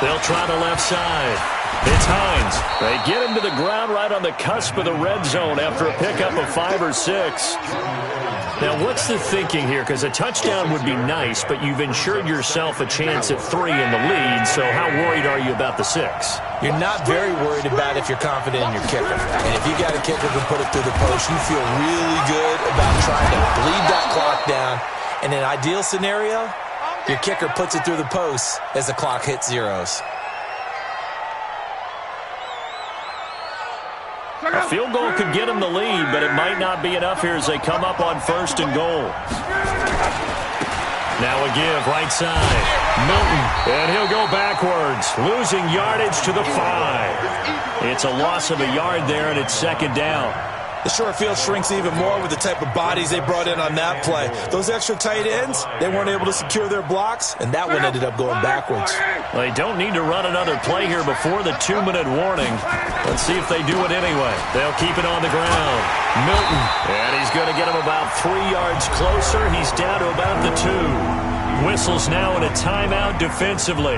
They'll try the left side. It's Hines. They get him to the ground right on the cusp of the red zone after a pickup of 5 or 6. Now, what's the thinking here? Because a touchdown would be nice, but you've ensured yourself a chance at 3 in the lead, so how worried are you about the 6? You're not very worried about if you're confident in your kicker. And if you got a kicker who put it through the post, you feel really good about trying to bleed that clock down. In an ideal scenario, your kicker puts it through the post as the clock hits zeros. A field goal could get them the lead, but it might not be enough here as they come up on 1st and goal. Now a give, right side. Milton, and he'll go backwards, losing yardage to the 5. It's a loss of a yard there, and it's second down. The short field shrinks even more with the type of bodies they brought in on that play. Those extra tight ends, they weren't able to secure their blocks, and that one ended up going backwards. They don't need to run another play here before the 2-minute warning. Let's see if they do it anyway. They'll keep it on the ground. Milton, and he's going to get him about 3 yards closer. He's down to about the 2. Whistles now in a timeout defensively.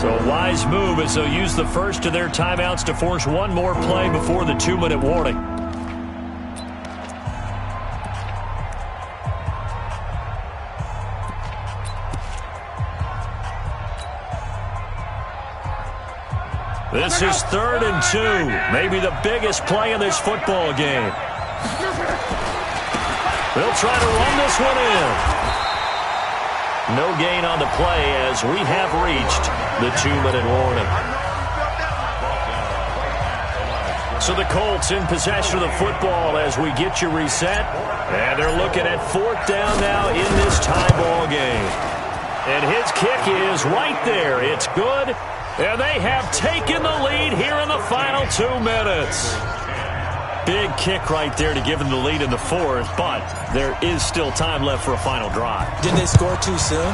So a wise move as they'll use the first of their timeouts to force one more play before the 2-minute warning. This is 3rd and 2, maybe the biggest play in this football game. They'll try to run this one in. No gain on the play as we have reached the 2-minute warning. So the Colts in possession of the football as we get you reset. And they're looking at 4th down now in this tie ball game. And his kick is right there. It's good. And they have taken the lead here in the final 2 minutes. Big kick right there to give them the lead in the fourth, but there is still time left for a final drive. Did they score too soon?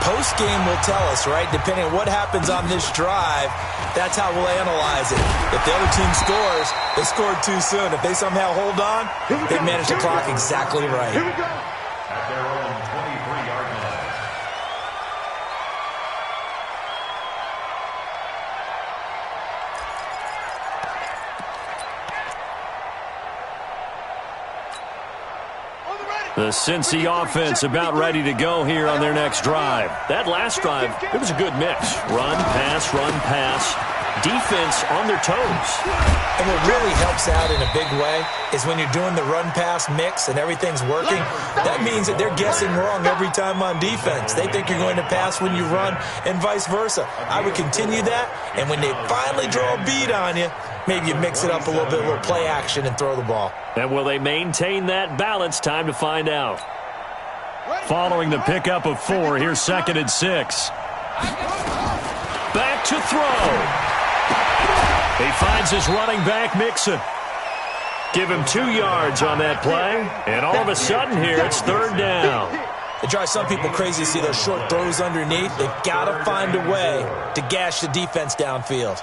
Post-game will tell us, right? Depending on what happens on this drive, that's how we'll analyze it. If the other team scores, they scored too soon. If they somehow hold on, they managed the clock exactly right. At their own 23-yard line. The Cincy offense about ready to go here on their next drive. That last drive, it was a good mix. Run, pass, defense on their toes. And what really helps out in a big way is when you're doing the run-pass mix and everything's working, that means that they're guessing wrong every time on defense. They think you're going to pass when you run and vice versa. I would continue that, and when they finally draw a beat on you, maybe you mix it up a little bit, a little play action, and throw the ball. And will they maintain that balance? Time to find out. Following the pickup of 4, here's 2nd and 6. Back to throw. He finds his running back, Mixon. Give him 2 yards on that play, and all of a sudden here, it's 3rd down. It drives some people crazy to see those short throws underneath. They've got to find a way to gash the defense downfield.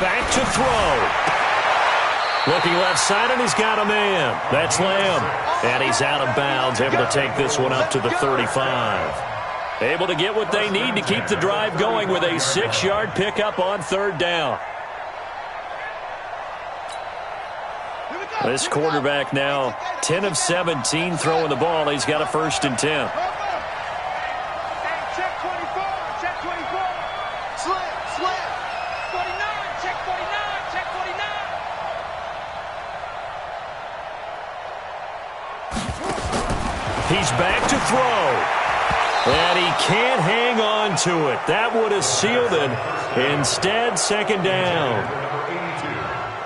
Back to throw. Looking left side, and he's got a man. That's Lamb. And he's out of bounds, able to take this one up to the 35. Able to get what they need to keep the drive going with a 6-yard pickup on 3rd down. This quarterback now 10 of 17 throwing the ball. He's got a 1st and 10. He's back to throw. And he can't hang on to it. That would have sealed it. Instead, 2nd down.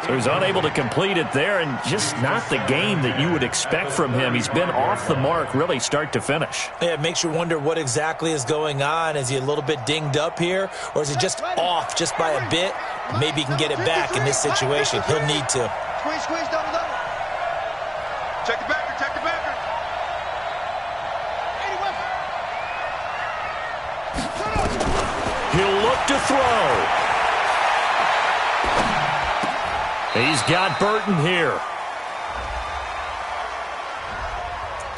So he's unable to complete it there, and just not the game that you would expect from him. He's been off the mark really start to finish. Yeah, it makes you wonder what exactly is going on. Is he a little bit dinged up here, or is he just off just by a bit? Maybe he can get it back in this situation. He'll need to. Squeeze, double. Check the backer. He'll look to throw. He's got Burton here.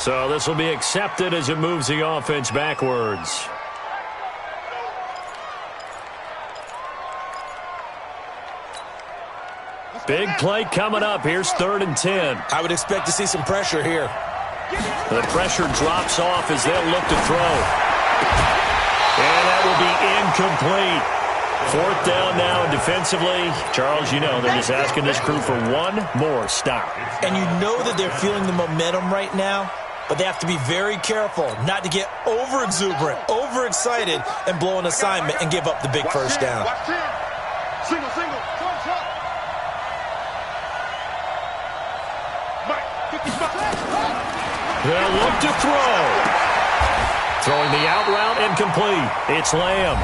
So this will be accepted as it moves the offense backwards. Big play coming up. Here's 3rd and 10. I would expect to see some pressure here. The pressure drops off as they'll look to throw. And that will be incomplete. 4th down now, and defensively, Charles, you know, they're just asking this crew for one more stop. And you know that they're feeling the momentum right now, but they have to be very careful not to get over-exuberant, overexcited, and blow an assignment and give up the big 1st down. Single. They'll look to throw. Throwing the out route incomplete. It's Lamb.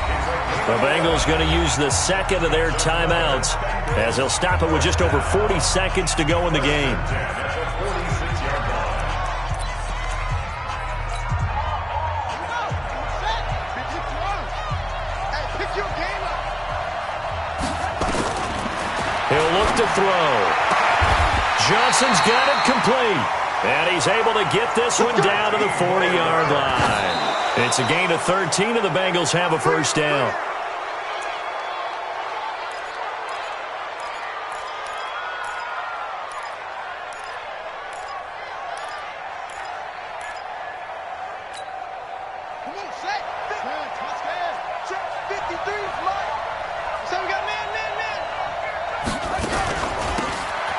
The Bengals going to use the 2nd of their timeouts as they'll stop it with just over 40 seconds to go in the game. He'll look to throw. Johnson's got it complete. And he's able to get this one down to the 40-yard line. It's a gain of 13, and the Bengals have a 1st down.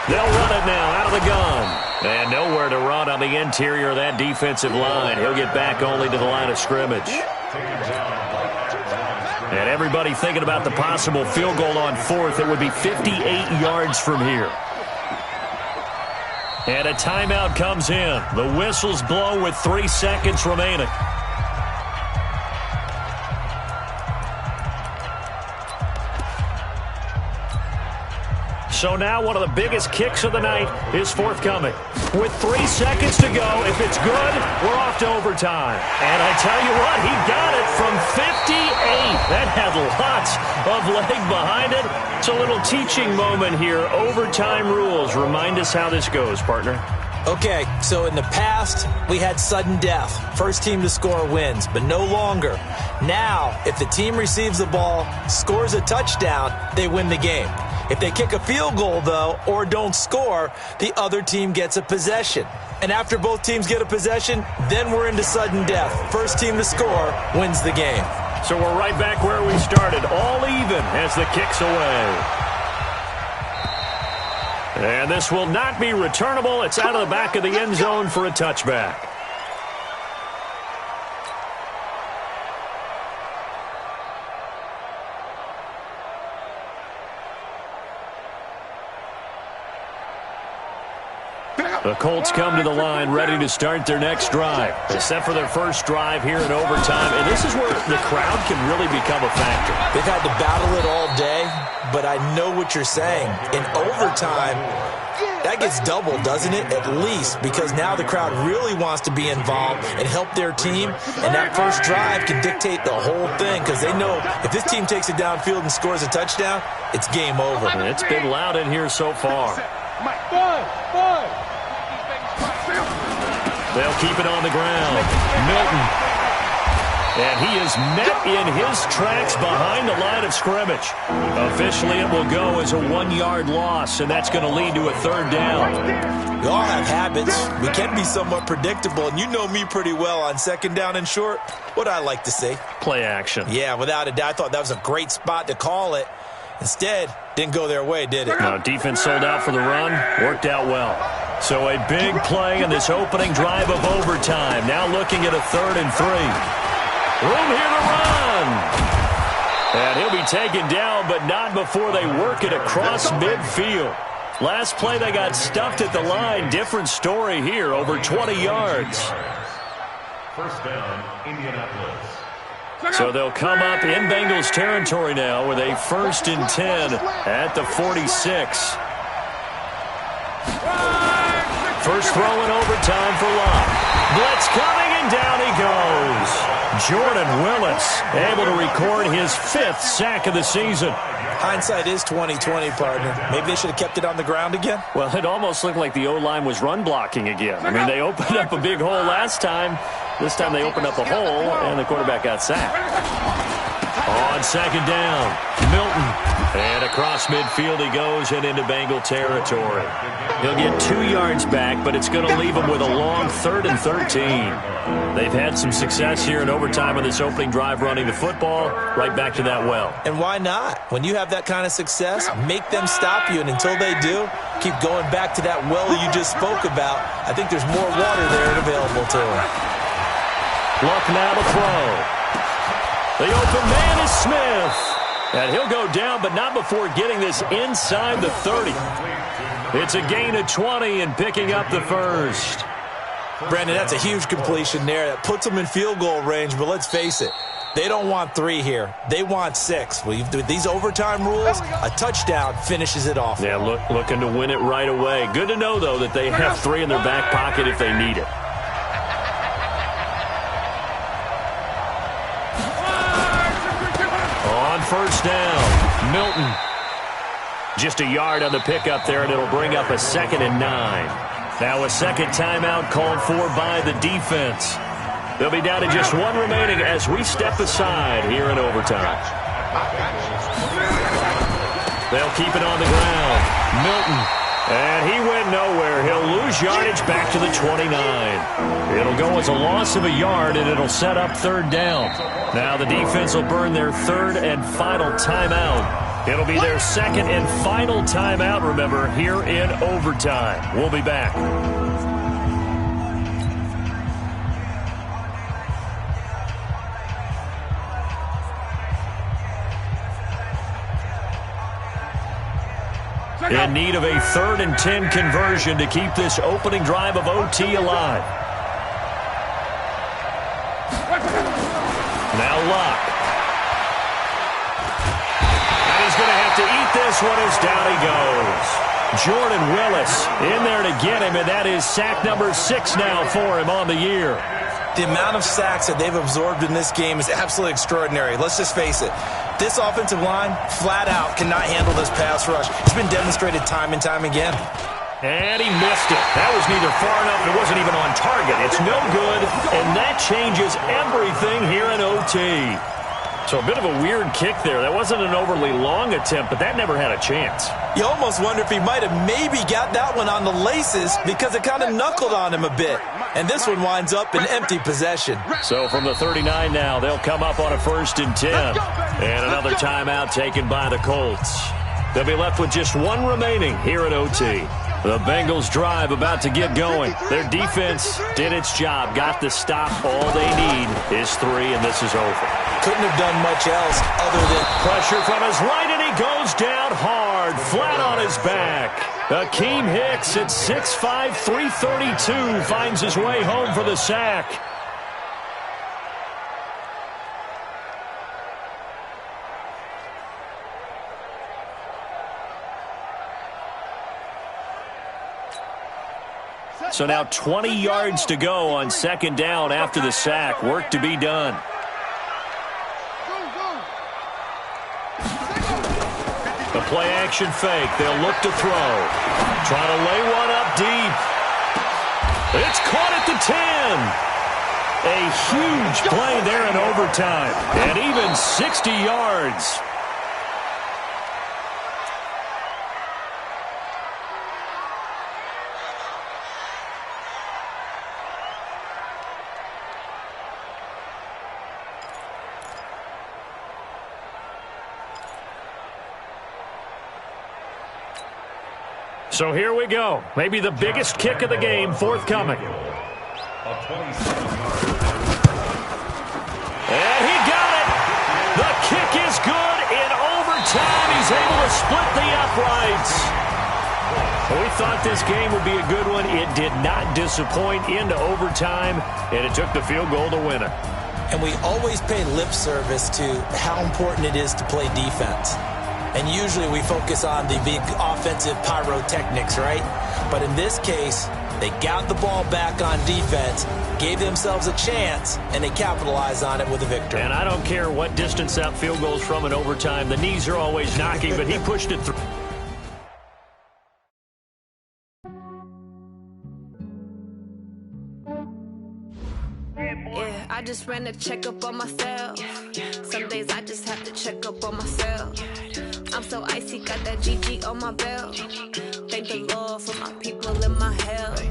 They'll run it now out of the gun. And nowhere to run on the interior of that defensive line. He'll get back only to the line of scrimmage. And everybody thinking about the possible field goal on 4th. It would be 58 yards from here. And a timeout comes in. The whistle's blown with 3 seconds remaining. So now one of the biggest kicks of the night is forthcoming. With 3 seconds to go, if it's good, we're off to overtime. And I tell you what, he got it from 58. That had lots of leg behind it. It's a little teaching moment here. Overtime rules. Remind us how this goes, partner. Okay, so in the past, we had sudden death. First team to score wins, but no longer. Now, if the team receives the ball, scores a touchdown, they win the game. If they kick a field goal, though, or don't score, the other team gets a possession. And after both teams get a possession, then we're into sudden death. First team to score wins the game. So we're right back where we started, all even as the kick's away. And this will not be returnable. It's out of the back of the end zone for a touchback. The Colts come to the line ready to start their next drive. They're set for their first drive here in overtime, and this is where the crowd can really become a factor. They've had to battle it all day, but I know what you're saying. In overtime, that gets doubled, doesn't it? At least, because now the crowd really wants to be involved and help their team, and that first drive can dictate the whole thing because they know if this team takes it downfield and scores a touchdown, it's game over. And it's been loud in here so far. They'll keep it on the ground. Milton. And he is met in his tracks behind the line of scrimmage. Officially, it will go as a 1-yard loss, and that's going to lead to a third down. We all have habits. We can be somewhat predictable, and you know me pretty well on second down and short. What I like to say? Play action. Yeah, without a doubt. I thought that was a great spot to call it. Instead, didn't go their way, did it? No, defense sold out for the run. Worked out well. So a big play in this opening drive of overtime. Now looking at a 3rd and 3. Room here to run. And he'll be taken down, but not before they work it across midfield. Last play, they got stuffed at the line. Different story here, over 20 yards. First down, Indianapolis. So they'll come up in Bengals territory now with a 1st and 10 at the 46. First throw in overtime for Locke. Blitz coming, and down he goes. Jordan Willis able to record his 5th sack of the season. Hindsight is 20/20, partner. Maybe they should have kept it on the ground again. Well, it almost looked like the O-line was run blocking again. I mean, they opened up a big hole last time. This time they opened up a hole, and the quarterback got sacked. On second down, Milton. And across midfield he goes and into Bengal territory. He'll get 2 yards back, but it's going to leave him with a long 3rd and 13. They've had some success here in overtime on this opening drive running the football. Right back to that well. And why not? When you have that kind of success, make them stop you. And until they do, keep going back to that well you just spoke about. I think there's more water there and available to them. Luck now to throw. The open man is Smith. And he'll go down, but not before getting this inside the 30. It's a gain of 20 and picking up the 1st. Brandon, that's a huge completion there. That puts them in field goal range, but let's face it. They don't want 3 here. They want 6. With these overtime rules, a touchdown finishes it off. Yeah, looking to win it right away. Good to know, though, that they have 3 in their back pocket if they need it. On first down, Milton. Just a yard on the pickup there, and it'll bring up a 2nd and 9. Now a second timeout called for by the defense. They'll be down to just 1 remaining as we step aside here in overtime. They'll keep it on the ground. Milton. And he went nowhere. He'll lose yardage back to the 29. It'll go as a loss of a yard, and it'll set up 3rd down. Now the defense will burn their 3rd and final timeout. It'll be their 2nd and final timeout, remember, here in overtime. We'll be back. In need of a 3rd and 10 conversion to keep this opening drive of OT alive. Now Luck. And he's going to have to eat this one as down he goes. Jordan Willis in there to get him, and that is sack number 6 now for him on the year. The amount of sacks that they've absorbed in this game is absolutely extraordinary. Let's just face it. This offensive line, flat out, cannot handle this pass rush. It's been demonstrated time and time again. And he missed it. That was neither far enough, it wasn't even on target. It's no good, and that changes everything here in OT. So a bit of a weird kick there. That wasn't an overly long attempt, but that never had a chance. You almost wonder if he might have maybe got that one on the laces because it kind of knuckled on him a bit. And this one winds up in empty possession. So from the 39 now, they'll come up on a 1st and 10. And another timeout taken by the Colts. They'll be left with just one remaining here at OT. The Bengals drive about to get going. Their defense did its job, got the stop. All they need is 3, and this is over. Couldn't have done much else other than pressure from his right, and he goes down hard, flat on his back. Akeem Hicks at 6'5", 332 finds his way home for the sack. So now 20 yards to go on 2nd down after the sack. Work to be done. The play action fake. They'll look to throw. Trying to lay one up deep. It's caught at the 10. A huge play there in overtime. And even 60 yards. So here we go. Maybe the biggest kick of the game forthcoming. And he got it. The kick is good. In overtime, he's able to split the uprights. We thought this game would be a good one. It did not disappoint into overtime, and it took the field goal to win it. And we always pay lip service to how important it is to play defense. And usually we focus on the big offensive pyrotechnics, right? But in this case, they got the ball back on defense, gave themselves a chance, and they capitalized on it with a victory. And I don't care what distance that field goes from in overtime. The knees are always knocking, but he pushed it through. Yeah, I just ran a checkup on myself. Some days I just have to check up on myself. I'm so icy, got that GG on my belt. Thank the Lord for my people in my health.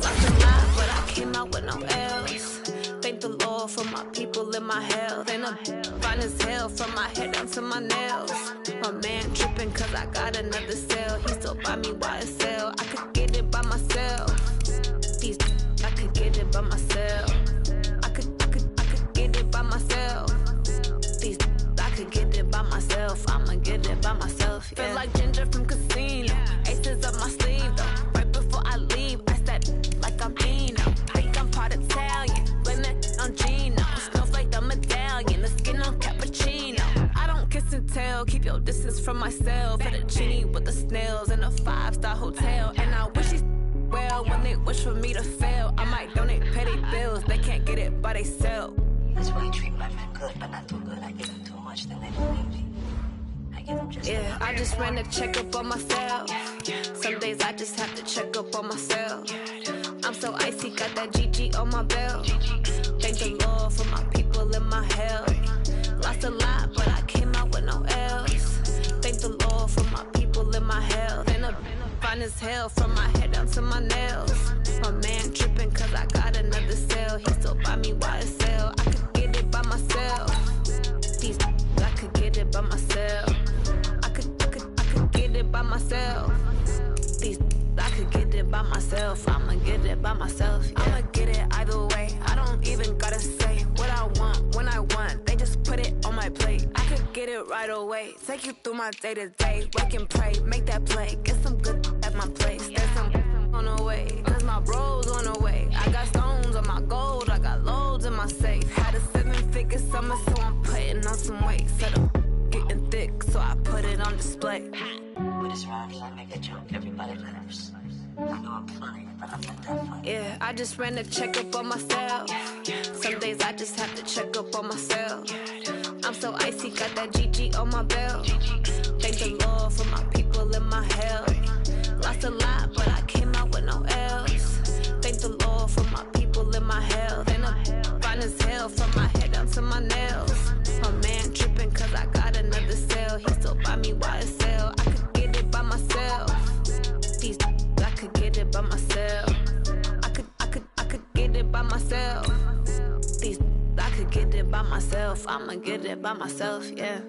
Lost a lot, but I came out with no L's. Thank the Lord for my people in my health. And I'm fine as hell from my head down to my nails. My man tripping cause I got another cell. He still buy me YSL. I could get it by myself. These I could get it by myself. I could get it by myself. These I could get it by myself. I'ma get it by myself. Yeah. Feel like Ginger from Casino. Aces up my sleeve though. Right before I leave, I said like I'm Eno. Think I'm part Italian. Blame it on Gino. Snowflake the medallion. The skin on cappuccino. I don't kiss and tell. Keep your distance from myself. Put a genie with the snails in a 5-star hotel. And I wish he's well when they wish for me to fail. I might donate petty bills. They can't get it by they sell. That's why you treat my men good, but not too good. I give them too much, then they don't need me. I give them just yeah, I just ran a checkup on myself. Some days I just have to check up on myself. I'm so icy, got that GG on my belt. Thank the Lord for my people in my health. Lost a lot, but I came out with no L's. Thank the Lord for my people in my health. And I'm fine as hell from my head down to my nails. My man tripping cause I got another cell. He still buy me YSL. I could get it by myself. These I could get it by myself. I could get it by myself. These I could get it by myself. I'ma get it by myself. Yeah. I'ma get it either way. I don't even gotta say what I want when I want. They just put it on my plate. I could get it it right away. Take you through my day to day. Wake and pray, make that play. Get some good at my place. There's some on the way, cause my bros on the way. I got stones on my gold, I got loads in my safe. Had a 7-figure summer, so I'm putting on some weight. Said I'm getting thick, so I put it on display. With this round here, I make a joke, everybody laughs. I know I'm funny, but I'm not that funny. Yeah, I just ran a checkup on myself. Some days I just have to check up on myself. I'm so icy, got that GG on my belt. Thank the Lord for my people in my health. Lost a lot, but I came out with no else. Thank the Lord for my people in my health. And I'm fine as hell from my head down to my nails. My man tripping cause I got another sale. He still buy me YSL. I could get it by myself. These I could get it by myself. I could get it by myself. These I could get it by myself. I'ma get it by myself, yeah.